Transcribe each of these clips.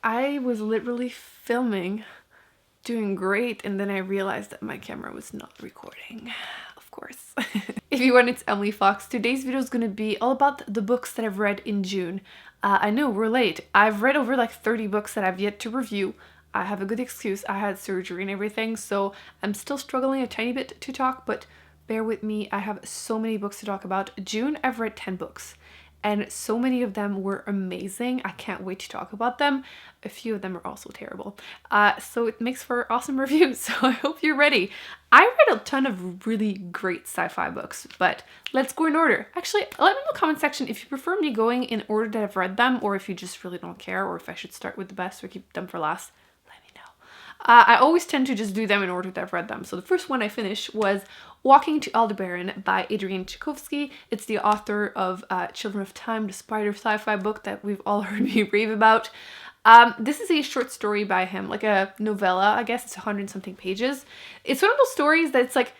I was literally filming, doing great, and then I realized that my camera was not recording. Of course. If you want, it's Emily Fox. Today's video is going to be all about the books that I've read in June. I know, we're late. I've read over like 30 books that I've yet to review. I have a good excuse. I had surgery and everything, so I'm still struggling a tiny bit to talk, but bear with me. I have so many books to talk about. June, I've read 10 books. And so many of them were amazing. I can't wait to talk about them. A few of them are also terrible. So it makes for awesome reviews, so I hope you're ready. I read a ton of really great sci-fi books, but let's go in order. Actually, let me know in the comment section if you prefer me going in order that I've read them, or if you just really don't care, or if I should start with the best or keep them for last. Let me know. I always tend to just do them in order that I've read them. So the first one I finished was Walking to Aldebaran by Adrian Tchaikovsky. It's the author of Children of Time, the Spider sci-fi book that we've all heard me rave about. This is a short story by him, like a novella, I guess. It's 100 something pages. It's one of those stories that's like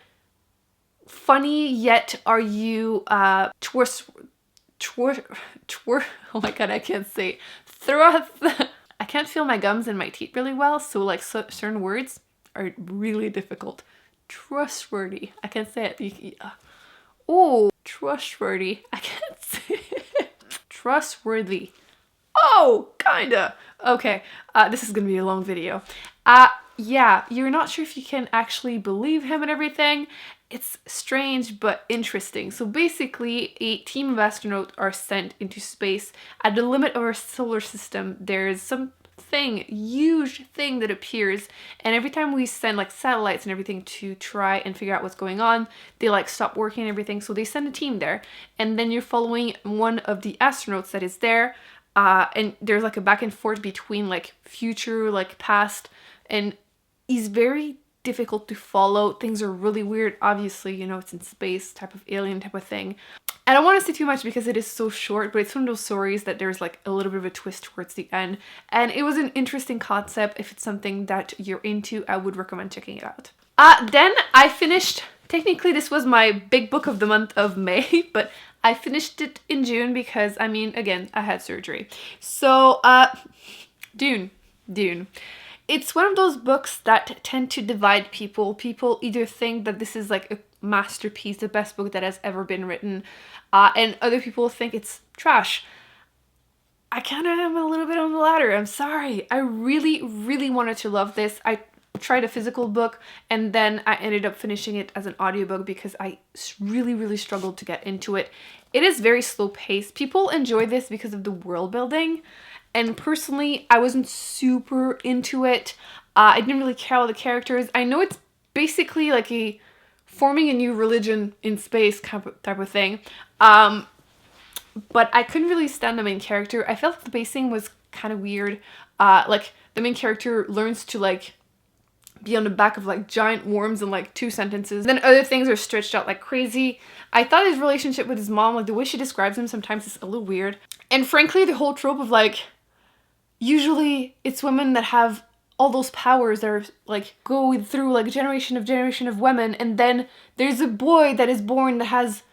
funny, yet are you oh my god, I can't say I can't feel my gums and my teeth really well, so like certain words are really difficult. Trustworthy. I can't say it. Oh, trustworthy. I can't say it. Trustworthy. Oh, kinda. Okay, this is gonna be a long video. Yeah, you're not sure if you can actually believe him and everything. It's strange but interesting. So basically, a team of astronauts are sent into space. At the limit of our solar system, there's some huge thing that appears, and every time we send like satellites and everything to try and figure out what's going on, they like stop working and everything, so they send a team there, and then you're following one of the astronauts that is there, and there's like a back and forth between like future, like past, and he's very difficult to follow. Things are really weird. Obviously, you know, it's in space, type of alien type of thing. I don't want to say too much because it is so short, but it's one of those stories that there's like a little bit of a twist towards the end. And it was an interesting concept. If it's something that you're into, I would recommend checking it out. Then I finished, technically this was my big book of the month of May, but I finished it in June because, I mean, again, I had surgery. So, Dune. It's one of those books that tend to divide people. People either think that this is like a masterpiece, the best book that has ever been written, and other people think it's trash. I kind of am a little bit on the latter. I'm sorry. I really, really wanted to love this. I tried a physical book and then I ended up finishing it as an audiobook because I really, really struggled to get into it. It is very slow paced. People enjoy this because of the world building. And personally, I wasn't super into it. I didn't really care about the characters. I know it's basically like a forming a new religion in space type of thing. But I couldn't really stand the main character. I felt like the pacing was kind of weird. Like the main character learns to like be on the back of like giant worms in like 2 sentences. Then other things are stretched out like crazy. I thought his relationship with his mom, like the way she describes him sometimes is a little weird. And frankly, the whole trope of like, usually it's women that have all those powers that are like go through like generation of women, and then there's a boy that is born that has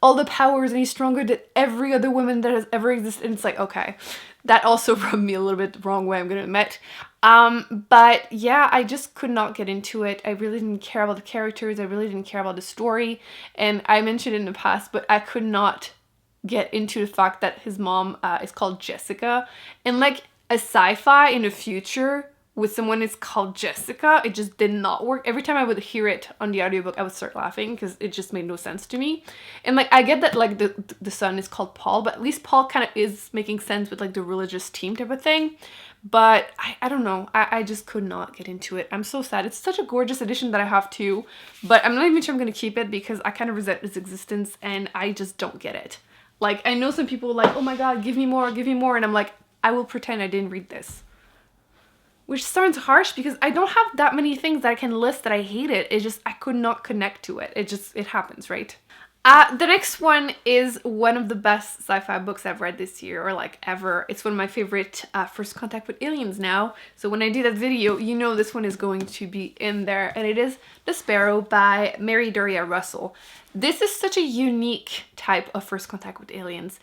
all the powers and he's stronger than every other woman that has ever existed. And it's like, okay, that also rubbed me a little bit the wrong way, I'm gonna admit. But yeah, I just could not get into it. I really didn't care about the characters. I really didn't care about the story. And I mentioned it in the past, but I could not get into the fact that his mom is called Jessica. And like a sci-fi in the future with someone is called Jessica, it just did not work. Every time I would hear it on the audiobook, I would start laughing because it just made no sense to me. And like, I get that like the son is called Paul, but at least Paul kind of is making sense with like the religious team type of thing. But I don't know, I just could not get into it. I'm so sad. It's such a gorgeous edition that I have too, but I'm not even sure I'm gonna keep it because I kind of resent its existence and I just don't get it. Like, I know some people are like, oh my god, give me more, and I'm like, I will pretend I didn't read this. Which sounds harsh because I don't have that many things that I can list that I hated. It's just, I could not connect to it. It happens, right? The next one is one of the best sci-fi books I've read this year, or like ever. It's one of my favorite First Contact with Aliens now. So when I do that video, you know this one is going to be in there. And it is The Sparrow by Mary Doria Russell. This is such a unique type of First Contact with Aliens.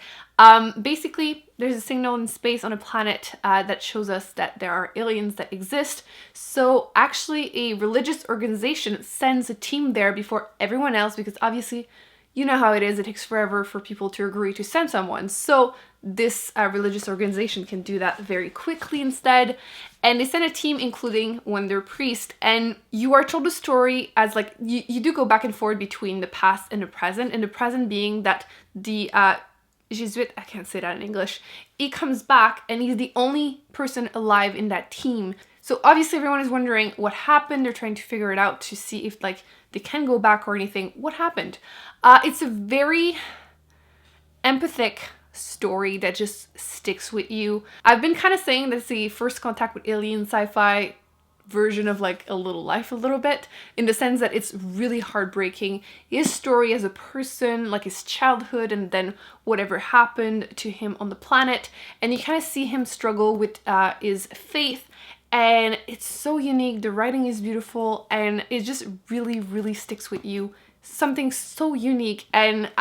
Basically, there's a signal in space on a planet that shows us that there are aliens that exist. So actually a religious organization sends a team there before everyone else, because obviously you know how it is, it takes forever for people to agree to send someone. So this religious organization can do that very quickly instead. And they send a team including one their priest. And you are told the story as like, you do go back and forth between the past and the present. And the present being that the Jesuit, I can't say that in English, he comes back and he's the only person alive in that team. So obviously everyone is wondering what happened. They're trying to figure it out to see if like they can go back or anything. What happened? It's a very empathic story that just sticks with you. I've been kind of saying that's the First Contact with Alien sci-fi version of like A Little Life a little bit, in the sense that it's really heartbreaking. His story as a person, like his childhood and then whatever happened to him on the planet, and you kind of see him struggle with his faith. And it's so unique, the writing is beautiful, and it just really, really sticks with you. Something so unique, and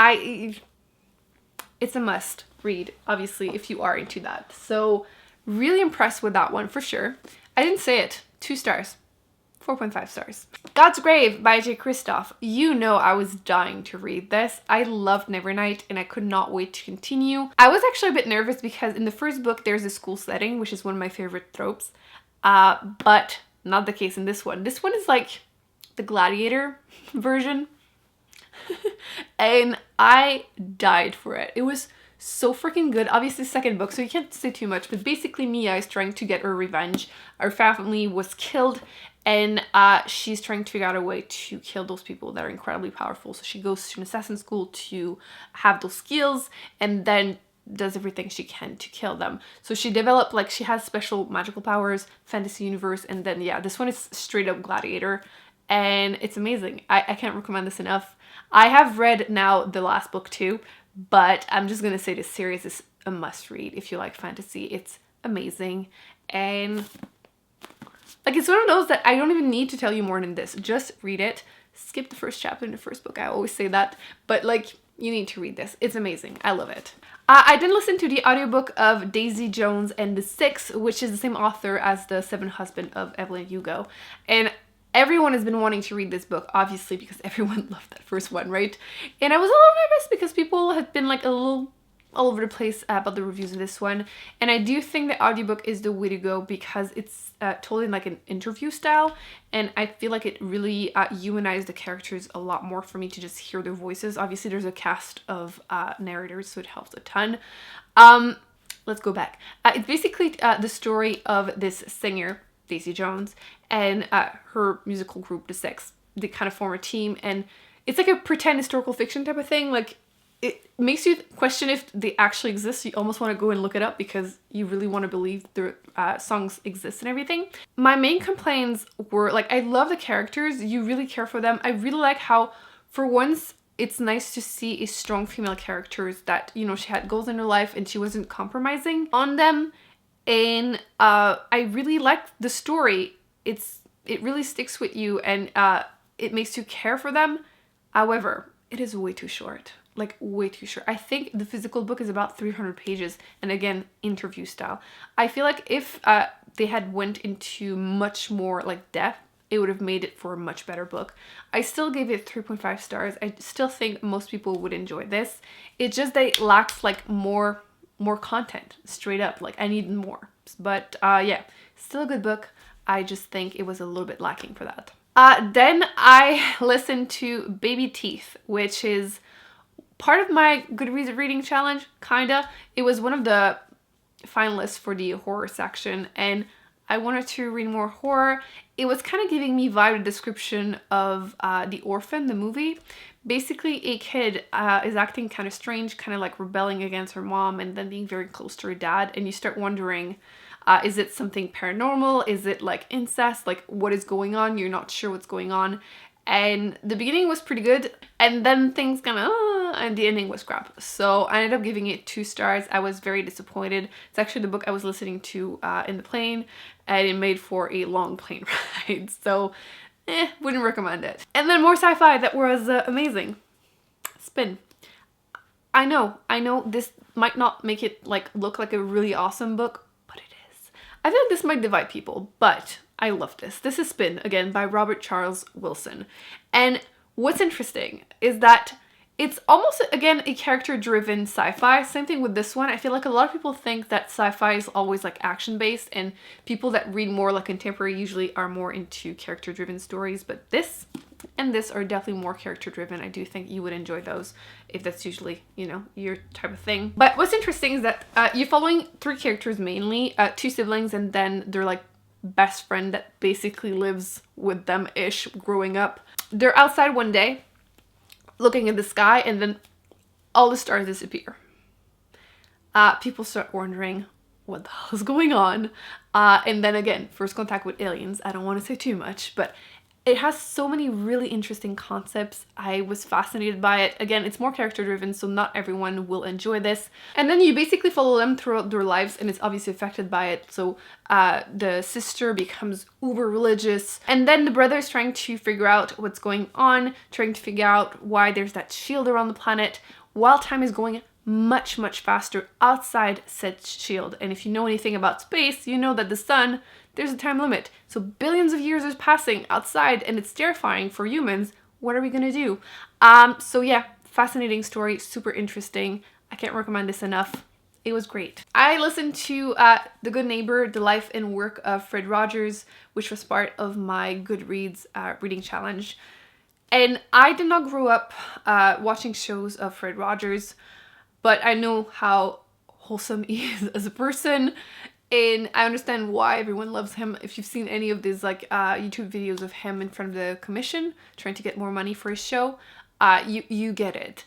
it's a must read, obviously, if you are into that. So really impressed with that one for sure. I didn't say it. 2 stars. 4.5 stars. God's Grave by J. Kristoff. You know I was dying to read this. I loved Nevernight and I could not wait to continue. I was actually a bit nervous because in the first book there's a school setting, which is one of my favorite tropes. But not the case in this one. This one is like the Gladiator version. And I died for it. It was so freaking good. Obviously second book, so you can't say too much, but basically Mia is trying to get her revenge. Our family was killed and she's trying to figure out a way to kill those people that are incredibly powerful. So she goes to an assassin school to have those skills and then does everything she can to kill them. So she developed, like, she has special magical powers, fantasy universe, and then yeah, this one is straight up Gladiator and it's amazing. I can't recommend this enough. I have read now the last book too, but I'm just gonna say this series is a must read if you like fantasy. It's amazing, and like it's one of those that I don't even need to tell you more than this. Just read it. Skip the first chapter in the first book. I always say that, but like you need to read this. It's amazing. I love it. I did listen to the audiobook of Daisy Jones and the Six, which is the same author as The Seventh Husband of Evelyn Hugo, and everyone has been wanting to read this book, obviously, because everyone loved that first one, right? And I was a little nervous because people have been like a little all over the place about the reviews of this one. And I do think the audiobook is the way to go because it's totally like an interview style. And I feel like it really humanized the characters a lot more for me to just hear their voices. Obviously, there's a cast of narrators, so it helps a ton. Let's go back. It's basically the story of this singer, Daisy Jones, and her musical group, The Six. They kind of form a team, and it's like a pretend historical fiction type of thing. Like, it makes you question if they actually exist. You almost want to go and look it up because you really want to believe their songs exist and everything. My main complaints were, like, I love the characters. You really care for them. I really like how, for once, it's nice to see a strong female characters that, you know, she had goals in her life and she wasn't compromising on them. And I really like the story. It really sticks with you and it makes you care for them. However, it is way too short. Like, way too short. I think the physical book is about 300 pages, and again, interview style. I feel like if they had went into much more like depth, it would have made it for a much better book. I still gave it 3.5 stars. I still think most people would enjoy this. It's just that it lacks like more content, straight up. Like, I need more. But yeah, still a good book. I just think it was a little bit lacking for that. Then I listened to Baby Teeth, which is part of my Goodreads reading challenge, kinda. It was one of the finalists for the horror section, and I wanted to read more horror. It was kind of giving me vibe, the description of The Orphan, the movie. Basically, a kid is acting kind of strange, kind of like rebelling against her mom and then being very close to her dad, and you start wondering, is it something paranormal? Is it like incest? Like, what is going on? You're not sure what's going on. and the beginning was pretty good, and then things kind of and the ending was crap. So I ended up giving it 2 stars. I was very disappointed. It's actually the book I was listening to in the plane, and it made for a long plane ride. So wouldn't recommend it. And then more sci-fi that was amazing. Spin. I know this might not make it like look like a really awesome book, but it is. I feel like this might divide people, but I love this. This is Spin, again, by Robert Charles Wilson. And what's interesting is that it's almost, again, a character-driven sci-fi. Same thing with this one. I feel like a lot of people think that sci-fi is always like action-based, and people that read more like contemporary usually are more into character-driven stories, but this and this are definitely more character-driven. I do think you would enjoy those if that's usually, you know, your type of thing. But what's interesting is that you're following 3 characters mainly, 2 siblings, and then they're like best friend that basically lives with them-ish growing up. They're outside one day looking at the sky, and then all the stars disappear. People start wondering what the hell is going on. And then again, first contact with aliens. I don't want to say too much, but it has so many really interesting concepts. I was fascinated by it. Again, it's more character driven, so not everyone will enjoy this. And then you basically follow them throughout their lives, and it's obviously affected by it. So the sister becomes uber religious, and then the brother is trying to figure out what's going on, trying to figure out why there's that shield around the planet, while time is going much, much faster outside said shield. And if you know anything about space, you know that the sun, there's a time limit. So billions of years is passing outside, and it's terrifying for humans. What are we gonna do? So yeah, fascinating story, super interesting. I can't recommend this enough. It was great. I listened to The Good Neighbor, The Life and Work of Fred Rogers, which was part of my Goodreads reading challenge. And I did not grow up watching shows of Fred Rogers, but I know how wholesome he is as a person, and I understand why everyone loves him. If you've seen any of these like YouTube videos of him in front of the commission trying to get more money for his show, you get it.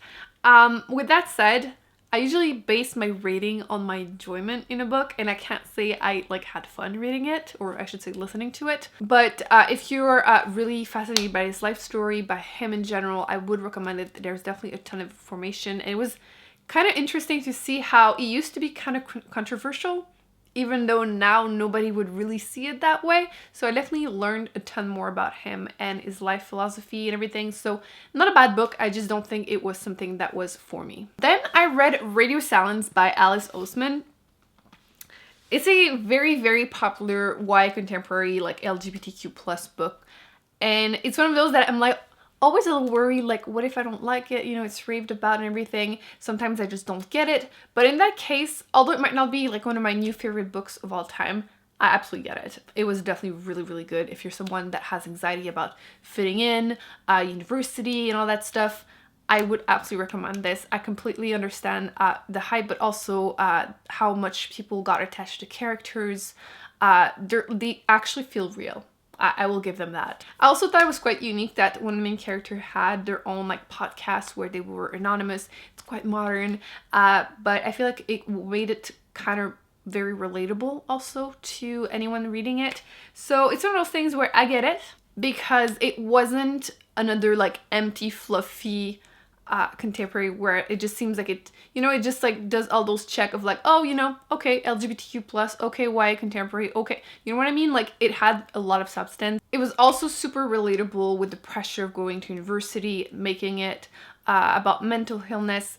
With that said, I usually base my rating on my enjoyment in a book, and I can't say I like had fun reading it, or I should say listening to it. But if you're really fascinated by his life story, by him in general, I would recommend it. There's definitely a ton of information. And it was kind of interesting to see how it used to be kind of controversial, even though now nobody would really see it that way. So I definitely learned a ton more about him and his life philosophy and everything. So not a bad book, I just don't think it was something that was for me. Then I read Radio Silence by Alice Oseman. It's a very, very popular YA contemporary, like LGBTQ plus book. And it's one of those that I'm like, always a little worried, like, what if I don't like it? You know, it's raved about and everything. Sometimes I just don't get it. But in that case, although it might not be like one of my new favorite books of all time, I absolutely get it. It was definitely really, really good. If you're someone that has anxiety about fitting in, university and all that stuff, I would absolutely recommend this. I completely understand the hype, but also how much people got attached to characters. They actually feel real. I will give them that. I also thought it was quite unique that one of the main characters had their own like podcast where they were anonymous. It's quite modern, but I feel like it made it kind of very relatable also to anyone reading it. So it's one of those things where I get it, because it wasn't another like empty, fluffy contemporary where it just seems like it, you know, it just like does all those check of like, oh, you know, okay, LGBTQ plus, okay, YA contemporary, okay, you know what I mean? Like it had a lot of substance. It was also super relatable with the pressure of going to university, making it about mental illness.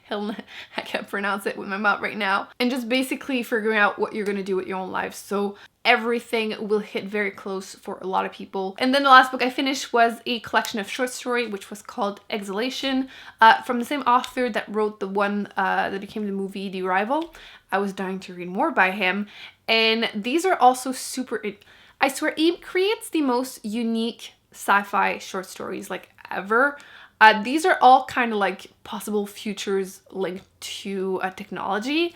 I can't pronounce it with my mouth right now. And just basically figuring out what you're gonna do with your own life. So everything will hit very close for a lot of people. And then the last book I finished was a collection of short story, which was called Exhalation, from the same author that wrote the one that became the movie The Arrival. I was dying to read more by him. And these are also super, I swear, he creates the most unique sci-fi short stories like ever. These are all kind of like possible futures linked to technology.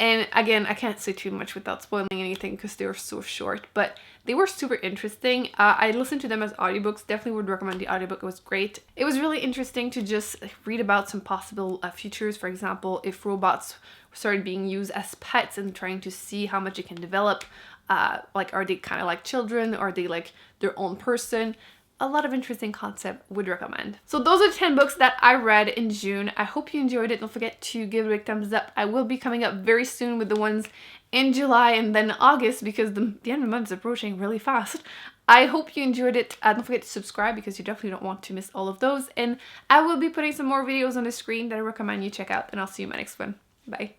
And again, I can't say too much without spoiling anything because they were so short, but they were super interesting. I listened to them as audiobooks. Definitely would recommend the audiobook. It was great. It was really interesting to just read about some possible futures. For example, if robots started being used as pets and trying to see how much it can develop. Like, are they kind of like children? Are they like their own person? a lot of interesting concept, would recommend. So those are 10 books that I read in June. I hope you enjoyed it. Don't forget to give it a big thumbs up. I will be coming up very soon with the ones in July and then August, because the end of the month is approaching really fast. I hope you enjoyed it. Don't forget to subscribe, because you definitely don't want to miss all of those. And I will be putting some more videos on the screen that I recommend you check out, and I'll see you in my next one. Bye.